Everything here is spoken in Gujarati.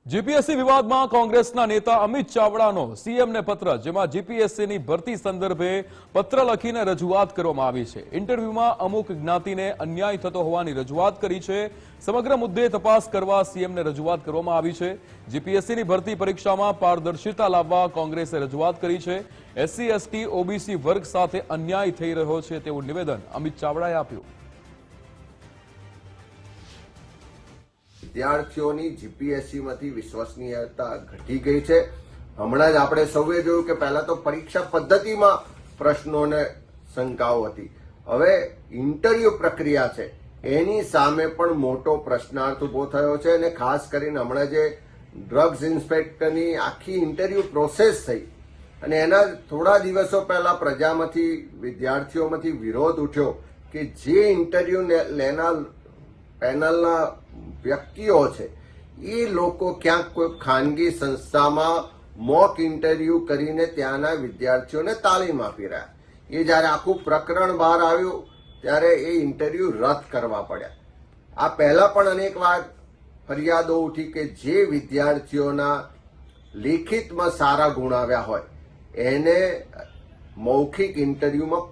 જીપીએસસી વિવાદમાં કોંગ્રેસના નેતા અમિત ચાવડાનો સીએમને પત્ર, જેમાં જીપીએસસીની ભરતી સંદર્ભે પત્ર લખીને રજૂઆત કરવામાં આવી છે. ઇન્ટરવ્યુમાં અમુક જ્ઞાતિને અન્યાય થતો હોવાની રજૂઆત કરી છે. સમગ્ર મુદ્દે તપાસ કરવા સીએમને રજૂઆત કરવામાં આવી છે. જીપીએસસીની ભરતી પરીક્ષામાં પારદર્શિતા લાવવા કોંગ્રેસે રજૂઆત કરી છે. એસસી, એસટી, ઓબીસી વર્ગ સાથે અન્યાય થઈ રહ્યો છે તેવું નિવેદન અમિત ચાવડાએ આપ્યું. વિદ્યાર્થીઓની જીપીએસસીમાંથી વિશ્વસનીયતા ઘટી ગઈ છે. હમણાં જ આપણે સૌએ જોયું કે પહેલા તો પરીક્ષા પદ્ધતિમાં પ્રશ્નોને શંકાઓ હતી. હવે ઇન્ટરવ્યુ પ્રક્રિયા છે એની સામે પણ મોટો પ્રશ્નાર્થ ઉભો થયો છે. અને ખાસ કરીને હમણાં જે ડ્રગ્સ ઇન્સ્પેક્ટરની આખી ઇન્ટરવ્યુ પ્રોસેસ થઈ અને એના થોડા દિવસો પહેલા પ્રજામાંથી, વિદ્યાર્થીઓમાંથી વિરોધ ઉઠ્યો કે જે ઇન્ટરવ્યુ લેનાર પેનલના વ્યક્તિઓ છે એ લોકો ક્યાંક કોઈ ખાનગી સંસ્થામાં મોક ઇન્ટરવ્યુ કરીને ત્યાંના વિદ્યાર્થીઓને તાલીમ આપી રહ્યા. એ જ્યારે આખું પ્રકરણ બહાર આવ્યું ત્યારે એ ઇન્ટરવ્યુ રદ કરવા પડ્યા. આ પહેલા પણ અનેક વાર ફરિયાદો ઉઠી કે જે વિદ્યાર્થીઓના લેખિતમાં સારા ગુણ આવ્યા હોય એને મૌખિક ઇન્ટરવ્યુમાં